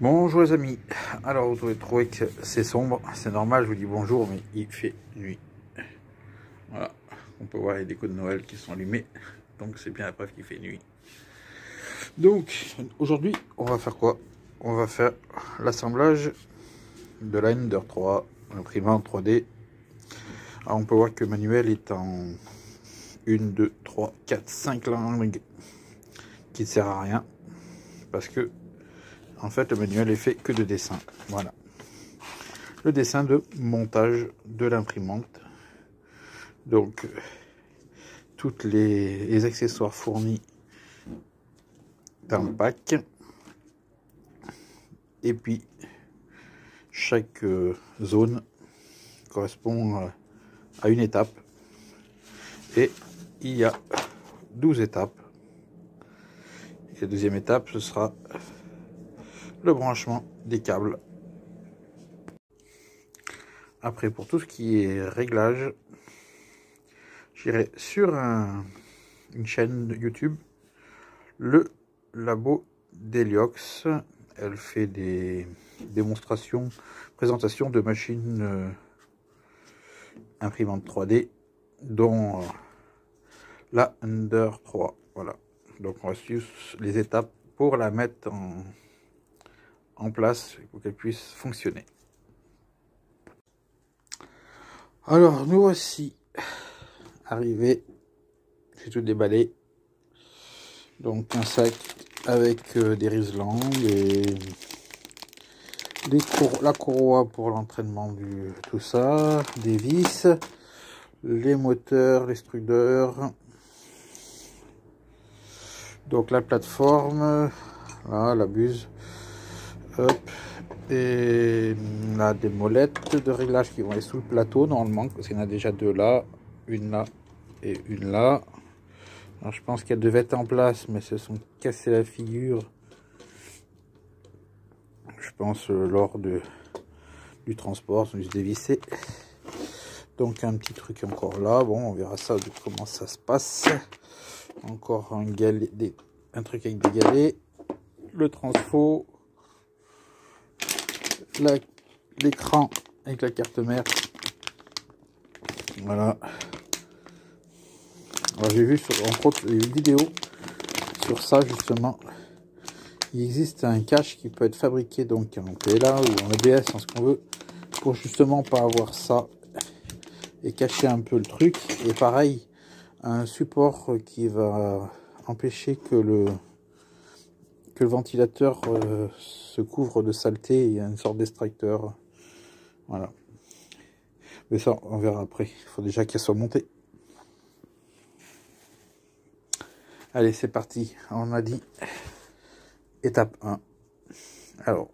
Bonjour les amis, alors vous allez trouver que c'est sombre, c'est normal, je vous dis bonjour, mais il fait nuit. Voilà, on peut voir les décos de Noël qui sont allumés, donc c'est bien la preuve qu'il fait nuit. Donc aujourd'hui, on va faire quoi? On va faire l'assemblage de la Ender 3, l'imprimante 3D. Alors on peut voir que le manuel est en 1, 2, 3, 4, 5 langues qui ne sert à rien, parce que en fait, le manuel est fait que de dessins. Voilà. Le dessin de montage de l'imprimante. Donc, tous les accessoires fournis dans le pack. Et puis, chaque zone correspond à une étape. Et il y a 12 étapes. Et la deuxième étape, ce sera le branchement des câbles. Après, pour tout ce qui est réglage, j'irai sur une chaîne YouTube, le labo d'Heliox. Elle fait des démonstrations, présentations de machines imprimantes 3D, dont la Ender 3. Voilà. Donc on va suivre les étapes pour la mettre en place pour qu'elle puisse fonctionner. Alors nous voici arrivés, j'ai tout déballé. Donc un sac avec des riselants, la courroie pour l'entraînement du tout ça, des vis, les moteurs, l'extrudeur, donc la plateforme, là, la buse, hop, et là des molettes de réglage qui vont aller sous le plateau normalement, parce qu'il y en a déjà deux là, une là et une là. Alors je pense qu'elles devaient être en place, mais se sont cassées la figure, je pense lors du transport, sont juste dévissées. Donc un petit truc encore là, bon on verra ça de comment ça se passe. Encore un truc avec des galets, le transfo, l'écran avec la carte mère. Voilà. Alors j'ai vu entre autres une vidéo sur ça justement. Il existe un cache qui peut être fabriqué donc en PLA ou en ABS, en ce qu'on veut, pour justement pas avoir ça et cacher un peu le truc. Et pareil, un support qui va empêcher que le ventilateur se couvre de saleté. Il y a une sorte d'extracteur. Voilà. Mais ça, on verra après. Il faut déjà qu'elle soit montée. Allez, c'est parti. On a dit étape 1. Alors,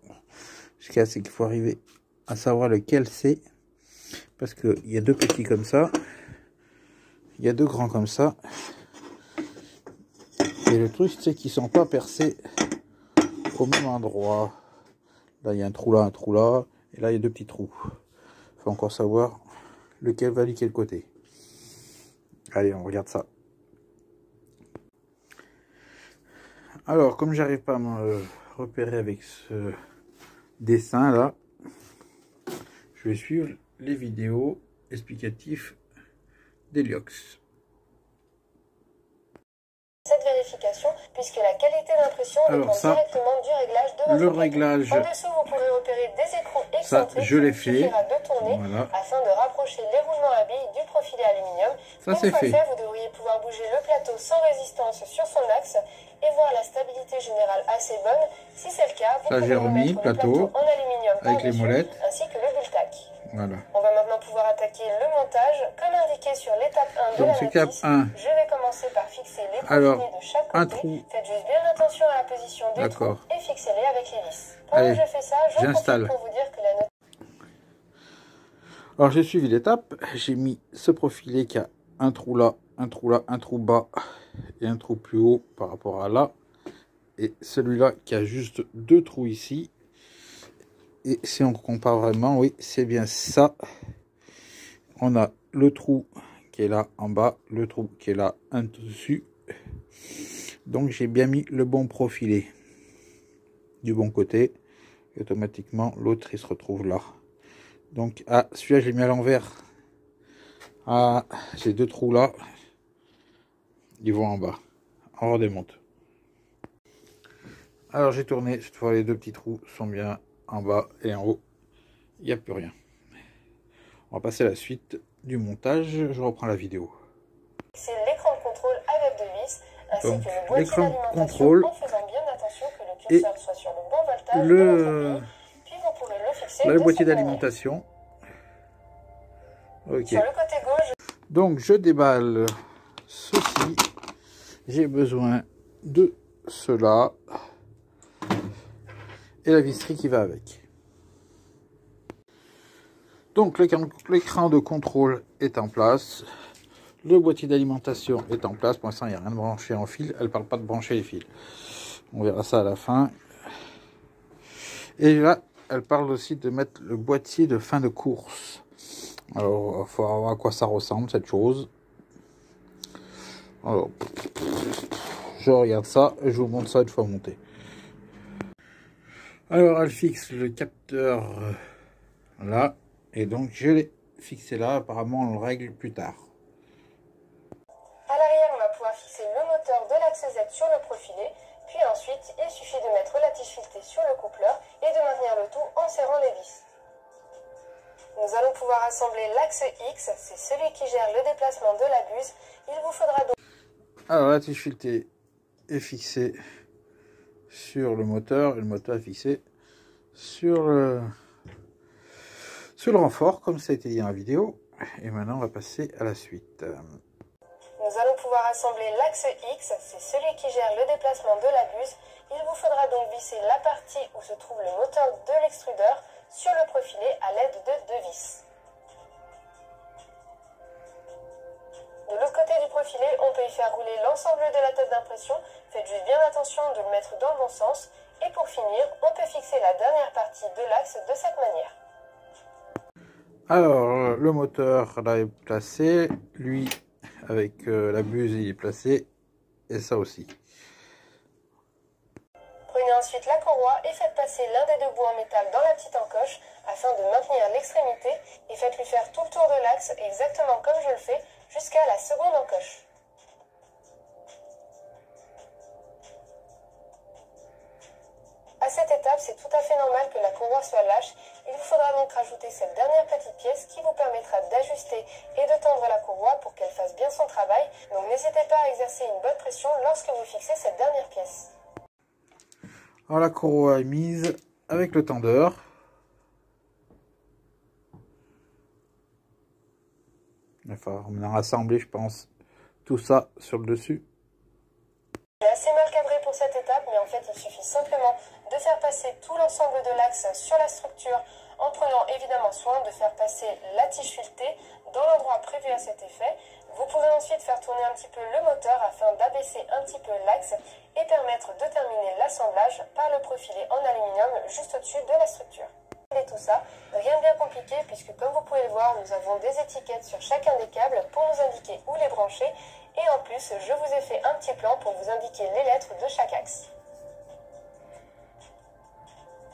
ce qu'il y a, c'est qu'il faut arriver à savoir lequel c'est. Parce qu'il y a deux petits comme ça. Il y a deux grands comme ça. Et le truc, c'est qu'ils ne sont pas percés au même endroit. Là, il y a un trou là. Et là, il y a deux petits trous. Il faut encore savoir lequel va aller quel côté. Allez, on regarde ça. Alors, comme j'arrive pas à me repérer avec ce dessin là, je vais suivre les vidéos explicatives d'Heliox. Cette vérification, puisque la qualité d'impression dépend directement du réglage de votre le réglage. En dessous, vous pourrez repérer des écrans excentriques. Ça, je l'ai fait. Il suffira de tourner afin de rapprocher les roulements à billes du profilé aluminium. Ça, c'est fait. Vous devriez pouvoir bouger le plateau sans résistance sur son axe et voir la stabilité générale assez bonne. Si c'est le cas, vous pouvez remettre le plateau en aluminium avec les molettes ainsi que le bultac. Voilà. On va maintenant pouvoir attaquer le montage, comme indiqué sur l'étape 1 de la notice. Je vais commencer par fixer les profilés de chaque côté. Un trou. Faites juste bien attention à la position des trous et fixez-les avec les vis. Pendant que je fais ça, j'installe. Pour vous dire que la notice... Alors j'ai suivi l'étape, j'ai mis ce profilé qui a un trou là, un trou là, un trou bas et un trou plus haut par rapport à là. Et celui-là qui a juste deux trous ici. Et si on compare vraiment, oui, c'est bien ça. On a le trou qui est là en bas, le trou qui est là en dessus. Donc j'ai bien mis le bon profilé du bon côté. Et automatiquement, l'autre, il se retrouve là. Donc, ah, celui-là, je l'ai mis à l'envers. Ah, j'ai 2 trous là. Ils vont en bas. On redémonte. Alors, j'ai tourné. Cette fois, les 2 petits trous sont bien en bas et en haut. Il n'y a plus rien. On va passer à la suite du montage. Je reprends la vidéo. C'est l'écran de contrôle avec 2 vis, ainsi Donc, que le boîtier d'alimentation, en faisant bien attention que le curseur soit sur le bon voltage de votre pile, puis vous pourrez le fixer le boîtier de cette d'alimentation. Ok. Sur le côté gauche. Donc, je déballe ceci. J'ai besoin de cela et la visserie qui va avec. Donc, l'écran de contrôle est en place. Le boîtier d'alimentation est en place. Pour l'instant, il n'y a rien de branché en fil. Elle ne parle pas de brancher les fils. On verra ça à la fin. Et là, elle parle aussi de mettre le boîtier de fin de course. Alors, il faut voir à quoi ça ressemble, cette chose. Alors, je regarde ça et je vous montre ça une fois monté. Alors, elle fixe le capteur là. Et donc, je l'ai fixé là. Apparemment, on le règle plus tard. À l'arrière, on va pouvoir fixer le moteur de l'axe Z sur le profilé. Puis ensuite, il suffit de mettre la tige filetée sur le coupleur et de maintenir le tout en serrant les vis. Nous allons pouvoir assembler l'axe X, c'est celui qui gère le déplacement de la buse. Il vous faudra donc... Alors, la tige filetée est fixée sur le moteur et le moteur est fixé sur le renfort, comme ça a été dit dans la vidéo. Et maintenant, on va passer à la suite. Nous allons pouvoir assembler l'axe X, c'est celui qui gère le déplacement de la buse. Il vous faudra donc visser la partie où se trouve le moteur de l'extrudeur sur le profilé à l'aide de 2 vis. De l'autre côté du profilé, on peut y faire rouler l'ensemble de la tête d'impression. Faites juste bien attention de le mettre dans le bon sens. Et pour finir, on peut fixer la dernière partie de l'axe de cette manière. Alors, le moteur là est placé. Lui, avec la buse, il est placé. Et ça aussi. Prenez ensuite la courroie et faites passer l'un des 2 bouts en métal dans la petite encoche afin de maintenir l'extrémité et faites-lui faire tout le tour de l'axe exactement comme je le fais jusqu'à la seconde encoche. À cette étape, c'est tout à fait normal que la courroie soit lâche. Il vous faudra donc rajouter cette dernière petite pièce qui vous permettra d'ajuster et de tendre la courroie pour qu'elle fasse bien son travail. Donc n'hésitez pas à exercer une bonne pression lorsque vous fixez cette dernière pièce. Alors la courroie est mise avec le tendeur. Il va falloir maintenant rassembler, je pense, tout ça sur le dessus. J'ai assez mal cadré pour cette étape, mais en fait il suffit simplement de faire passer tout l'ensemble de l'axe sur la structure en prenant évidemment soin de faire passer la tige filetée dans l'endroit prévu à cet effet. Vous pourrez ensuite faire tourner un petit peu le moteur afin d'abaisser un petit peu l'axe et permettre de terminer l'assemblage par le profilé en aluminium juste au-dessus de la structure. Et tout ça, rien de bien compliqué puisque comme vous pouvez le voir, nous avons des étiquettes sur chacun des câbles pour nous indiquer où les brancher et en plus, je vous ai fait un petit plan pour vous indiquer les lettres de chaque axe.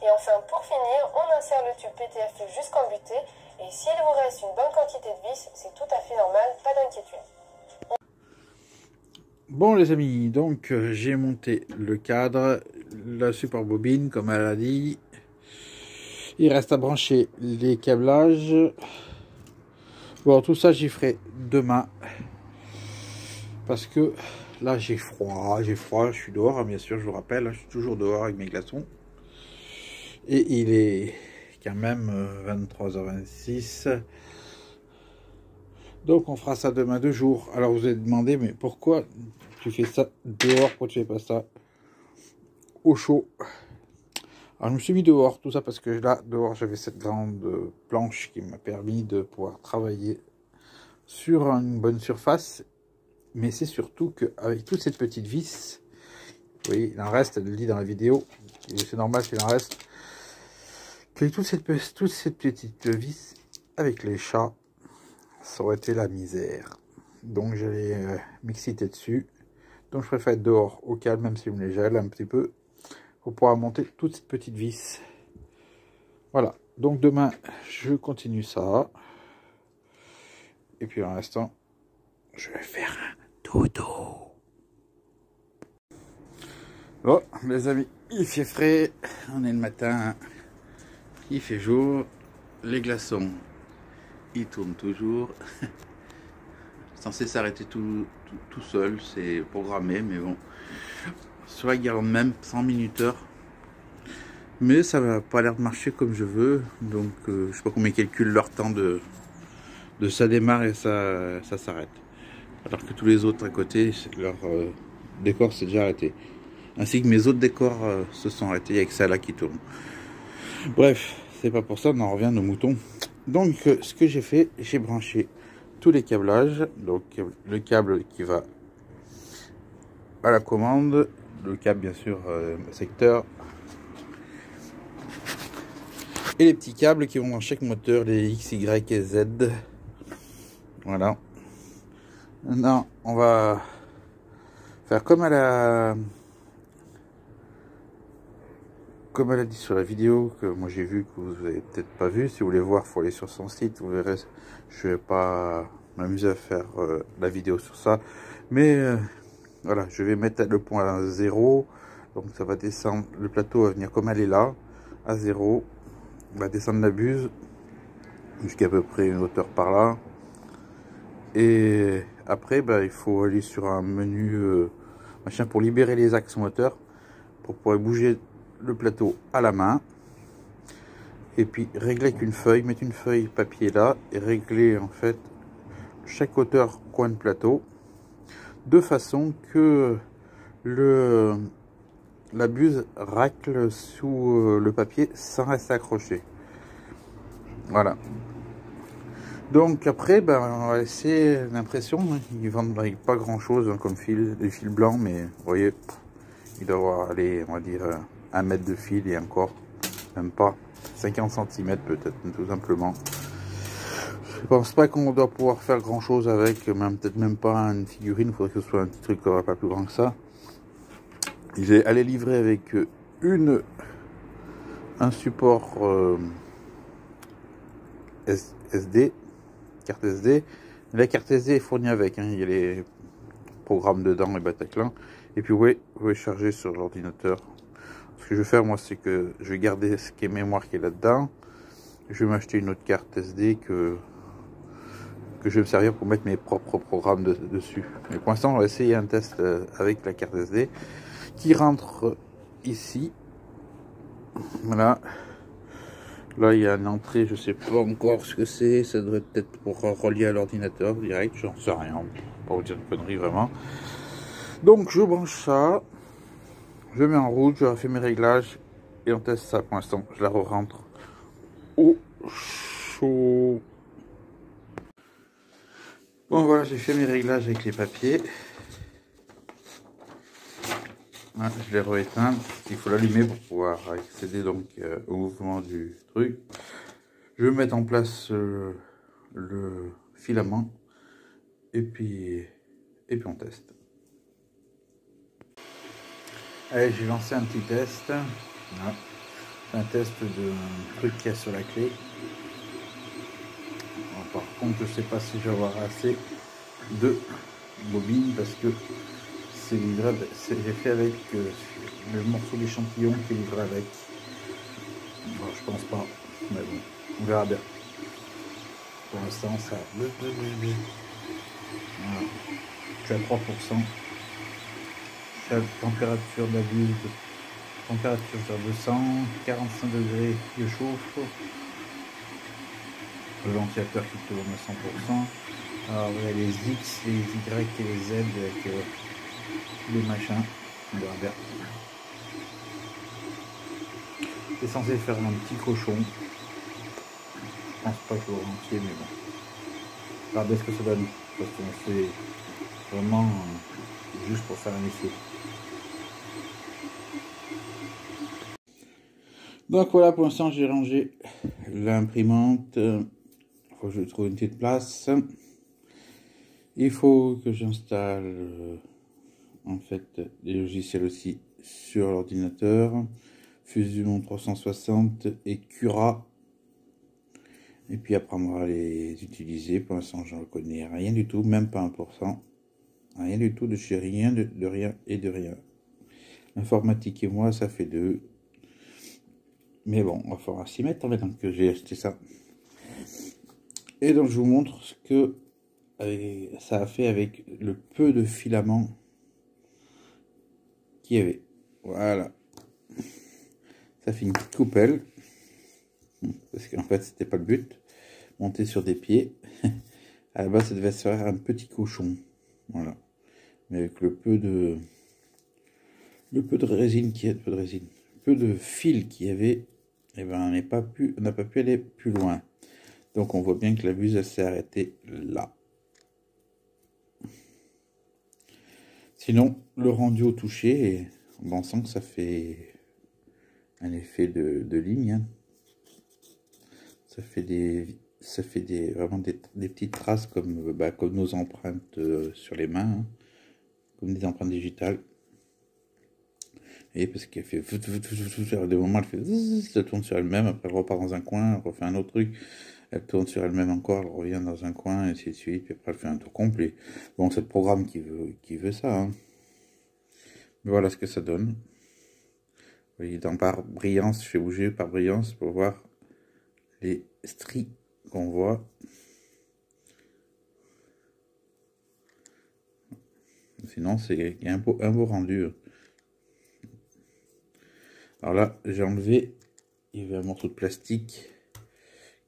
Et enfin, pour finir, on insère le tube PTFE jusqu'en butée. Et s'il vous reste une bonne quantité de vis, c'est tout à fait normal, pas d'inquiétude. Bon les amis, donc j'ai monté le cadre, la super bobine comme elle a dit. Il reste à brancher les câblages. Bon, tout ça j'y ferai demain. Parce que là j'ai froid, je suis dehors, bien sûr, je vous rappelle, je suis toujours dehors avec mes glaçons. Et il est quand même 23h26. Donc on fera ça demain 2 jours. Alors vous avez demandé, mais pourquoi tu fais ça dehors? Pourquoi tu fais pas ça au chaud? Alors je me suis mis dehors, tout ça parce que là, dehors, j'avais cette grande planche qui m'a permis de pouvoir travailler sur une bonne surface. Mais c'est surtout qu'avec toutes ces petites vis, vous voyez, il en reste, elle le dit dans la vidéo, c'est normal qu'il en reste. Avec toutes ces petites vis, avec les chats, ça aurait été la misère. Donc j'allais m'exciter dessus. Donc je préfère être dehors au calme, même si je me les gèle un petit peu, pour pouvoir monter toutes ces petites vis Voilà, donc demain, je continue ça. Et puis, en l'instant, je vais faire un dodo. Bon, les amis, il fait frais. On est le matin. Il fait jour. Les glaçons, ils tournent toujours. Censé s'arrêter tout seul. C'est programmé, mais bon. Sur la garde même, 100 minuteur. Mais ça va pas l'air de marcher comme je veux. Donc, je sais pas comment ils calculent leur temps de ça démarre et ça s'arrête. Alors que tous les autres à côté, leur décor s'est déjà arrêté. Ainsi que mes autres décors se sont arrêtés avec ça là qui tourne. Bref, c'est pas pour ça, on en revient à nos moutons. Donc, ce que j'ai fait, j'ai branché tous les câblages. Donc, le câble qui va à la commande, le câble bien sûr secteur, et les petits câbles qui vont dans chaque moteur, les X, Y et Z. Voilà. Maintenant, on va faire comme elle a dit sur la vidéo, que moi j'ai vu, que vous avez peut-être pas vu. Si vous voulez voir, il faut aller sur son site, vous verrez. Je vais pas m'amuser à faire la vidéo sur ça, mais voilà, je vais mettre le point à 0, donc ça va descendre, le plateau va venir comme elle est là, à 0, on va descendre la buse jusqu'à peu près une hauteur par là, et après il faut aller sur un menu machin pour libérer les axes moteurs, pour pouvoir bouger le plateau à la main, et puis régler avec une feuille, mettre une feuille papier là, et régler en fait chaque hauteur coin de plateau, de façon que la buse racle sous le papier sans rester accroché. Voilà. Donc après, on va laisser l'impression, hein, ils vendent pas grand chose hein, comme fil, des fils blancs, mais vous voyez, il doit avoir, allez, on va dire 1 mètre de fil et encore, même pas, 50 cm peut-être, tout simplement. Je pense pas qu'on doit pouvoir faire grand chose avec, même peut-être même pas une figurine, il faudrait que ce soit un petit truc pas plus grand que ça. J'ai allé livrer avec un support SD, carte SD. La carte SD est fournie avec, hein, il y a les programmes dedans, les Bataclan. Et puis vous pouvez charger sur l'ordinateur. Ce que je vais faire moi, c'est que je vais garder ce qui est mémoire qui est là-dedans. Je vais m'acheter une autre carte SD que je vais me servir pour mettre mes propres programmes dessus. Mais pour l'instant, on va essayer un test avec la carte SD qui rentre ici. Voilà. Là, il y a une entrée, je sais pas encore ce que c'est. Ça doit être pour relier à l'ordinateur direct, j'en sais rien. Pas vous dire une connerie vraiment. Donc, je branche ça. Je mets en route, je refais mes réglages et on teste ça pour l'instant. Je la re-rentre au chaud. Bon, voilà, j'ai fait mes réglages avec les papiers. Voilà, je l'ai rééteint. Il faut l'allumer pour pouvoir accéder donc au mouvement du truc. Je vais mettre en place le filament et puis on teste. Allez, j'ai lancé un petit test. Voilà. Un test de truc qu'il y a sur la clé. Alors, par contre, je sais pas si je vais avoir assez de bobines parce que c'est livré. J'ai fait avec le morceau d'échantillon qui est livré avec. Bon, je pense pas, mais bon, on verra bien. Pour l'instant, ça. Voilà. Je suis à 3%. La température de la buse, température sur 245 degrés, je chauffe. Le ventilateur qui tourne à 100%. Alors il y a les X, les Y et les Z avec les machins. On verra bien. C'est censé faire un petit cochon. Je pense pas que entier, mais bon. Regardez ce que ça donne. Parce qu'on fait vraiment juste pour faire un essai. Donc voilà, pour l'instant j'ai rangé l'imprimante. Il faut que je trouve une petite place. Il faut que j'installe en fait des logiciels aussi sur l'ordinateur. Fusion 360 et Cura. Et puis après on va les utiliser. Pour l'instant j'en connais rien du tout, même pas 1%. Rien du tout de chez rien, de rien et de rien. Informatique et moi ça fait 2. Mais bon, il va falloir s'y mettre maintenant que j'ai acheté ça. Et donc je vous montre ce que ça a fait avec le peu de filaments qu'il y avait. Voilà. Ça fait une petite coupelle. Parce qu'en fait c'était pas le but. Monter sur des pieds. À la base ça devait se faire un petit cochon. Voilà. Mais avec le peu de résine qu'il y a, peu de fil qu'il y avait, et ben on n'a pas pu aller plus loin. Donc on voit bien que la buse elle s'est arrêtée là. Sinon le rendu au toucher, on sent que ça fait un effet de ligne. Hein. Ça fait vraiment des petites traces comme nos empreintes sur les mains, hein, comme des empreintes digitales. Et parce qu'elle fait à des moments elle fait ça tourne sur elle-même, après elle repart dans un coin, elle refait un autre truc, elle tourne sur elle-même encore, elle revient dans un coin, et ainsi de suite, puis après elle fait un tour complet. Bon, c'est le programme qui veut ça. Hein. Mais voilà ce que ça donne. Vous voyez, par brillance, je fais bouger par brillance pour voir les stries qu'on voit. Sinon, il y a un beau rendu. Alors là, j'ai enlevé, il y avait un morceau de plastique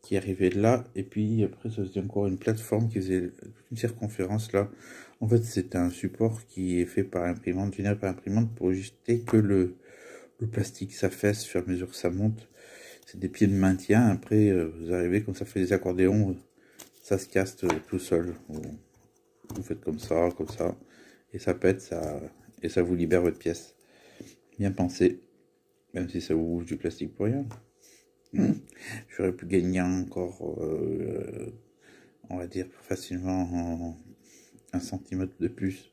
qui arrivait de là, et puis après, ça faisait encore une plateforme qui faisait une circonférence là. En fait, c'est un support qui est fait par imprimante, généré par imprimante pour ajuster que le plastique s'affaisse au fur et à mesure que ça monte. C'est des pieds de maintien. Après, vous arrivez, comme ça fait des accordéons, ça se casse tout seul. Vous faites comme ça, et ça pète, et ça vous libère votre pièce. Bien pensé. Même si ça vous bouge du plastique pour rien. J'aurais pu gagner encore, on va dire, facilement 1 cm de plus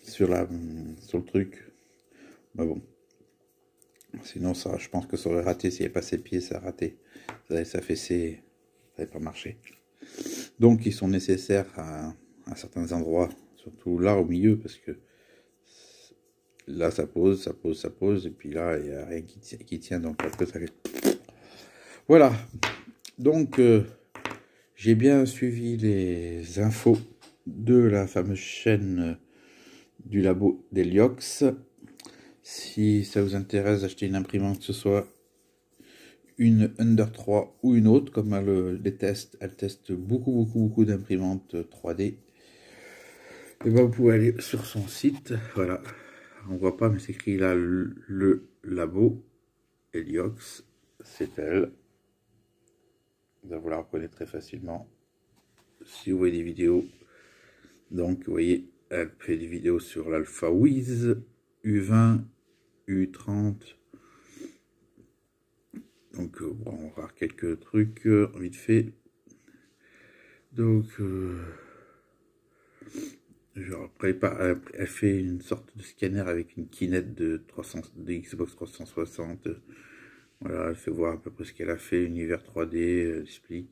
sur le truc. Mais bon. Sinon, ça, je pense que ça aurait raté. S'il n'y avait pas ses pieds, ça a raté. Ça avait s'affaissé, ça n'avait pas marché. Donc, ils sont nécessaires à certains endroits, surtout là au milieu, parce que là, ça pose, et puis là, il n'y a rien qui tient, donc après, ça fait... Voilà, donc, j'ai bien suivi les infos de la fameuse chaîne du labo d'Heliox. Si ça vous intéresse d'acheter une imprimante, que ce soit une Under 3 ou une autre, comme elle teste beaucoup d'imprimantes 3D, et ben vous pouvez aller sur son site, voilà. On voit pas, mais c'est écrit là le labo Heliox, c'est elle. Vous la reconnaître très facilement si vous voyez des vidéos. Donc vous voyez, elle fait des vidéos sur l'Alpha Wiz, U20, U30. Donc bon, on va voir quelques trucs vite fait. Donc elle fait une sorte de scanner avec une Kinect de Xbox 360. Voilà, elle fait voir à peu près ce qu'elle a fait, univers 3D, elle explique.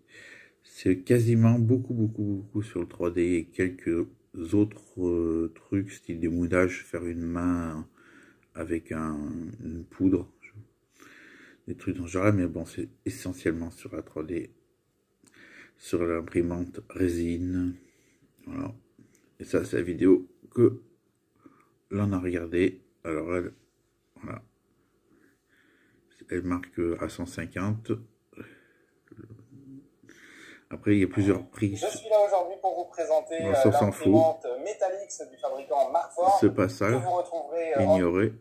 C'est quasiment beaucoup sur le 3D et quelques autres trucs, style des moudages, faire une main avec une poudre, des trucs dans ce genre, mais bon, c'est essentiellement sur la 3D, sur l'imprimante résine. Voilà. Et ça, c'est la vidéo que l'on a regardée. Alors, voilà. Elle marque à 150. Après, il y a plusieurs prix. Je suis là aujourd'hui pour vous présenter l'imprimante Metalix du fabricant Markforged. C'est pas ça. Ignorez.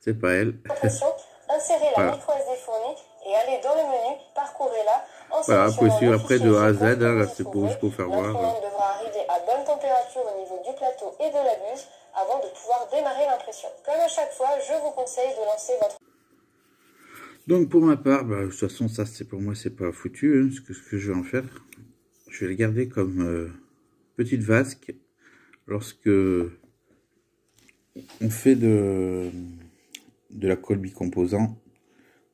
C'est pas elle. Insérez la micro SD fournie et allez dans le menu, parcourez-la. Voilà, vous pouvez suivre après de A à Z, hein, là c'est pour juste pour faire voir. L'imprimante devra arriver à bonne température au niveau du plateau et de la buse avant de pouvoir démarrer l'impression. Comme à chaque fois, je vous conseille de lancer votre... Donc pour ma part, de toute façon ça c'est pour moi c'est pas foutu, hein, ce que je vais en faire. Je vais le garder comme petite vasque lorsque on fait de la colle bicomposant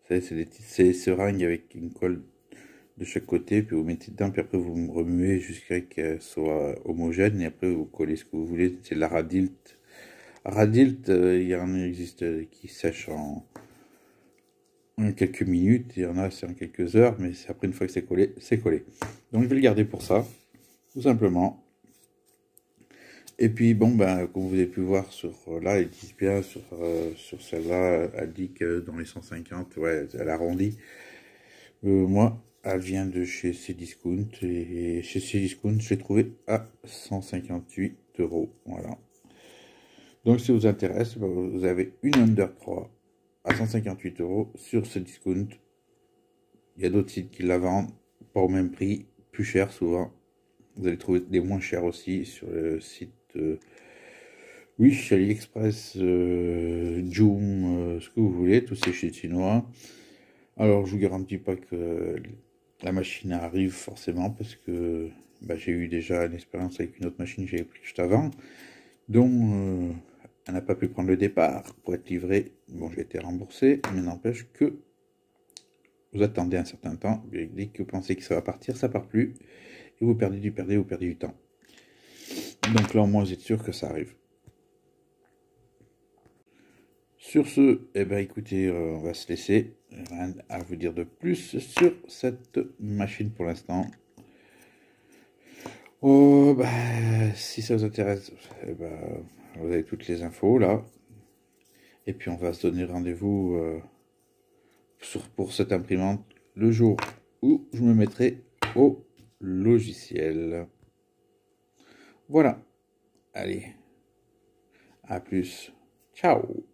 C'est des petites seringues avec une colle de chaque côté, puis vous mettez dedans, puis après vous remuez jusqu'à ce qu'elle soit homogène, et après vous collez ce que vous voulez. C'est de la Radilt. Radilt, il y en existe qui sèchent en quelques minutes, il y en a c'est en quelques heures, mais après une fois que c'est collé, c'est collé. Donc je vais le garder pour ça, tout simplement. Et puis bon, ben, comme vous avez pu voir sur là, ils disent bien sur celle-là, elle dit que dans les 150, ouais, elle arrondit. Moi, elle vient de chez Cdiscount, et chez Cdiscount, je l'ai trouvé à 158 €. Voilà. Donc si ça vous intéresse, ben, vous avez une Under 3 à 158 € sur Cdiscount. Il y a d'autres sites qui la vendent, pas au même prix, plus cher souvent. Vous allez trouver des moins chers aussi sur le site, oui, chez AliExpress, Joom, ce que vous voulez, tous ces sites chinois. Alors, je vous garantis pas que la machine arrive forcément, parce que bah, j'ai eu déjà une expérience avec une autre machine que j'avais pris juste avant, dont elle n'a pas pu prendre le départ pour être livrée. Bon, j'ai été remboursé, mais n'empêche que vous attendez un certain temps, dès que vous pensez que ça va partir, ça part plus, et vous perdez du temps. Donc là, au moins, vous êtes sûr que ça arrive. Sur ce, eh ben, écoutez, on va se laisser. Rien à vous dire de plus sur cette machine pour l'instant. Oh, bah, si ça vous intéresse, eh ben, vous avez toutes les infos là. Et puis on va se donner rendez-vous pour cette imprimante le jour où je me mettrai au logiciel. Voilà. Allez. À plus. Ciao.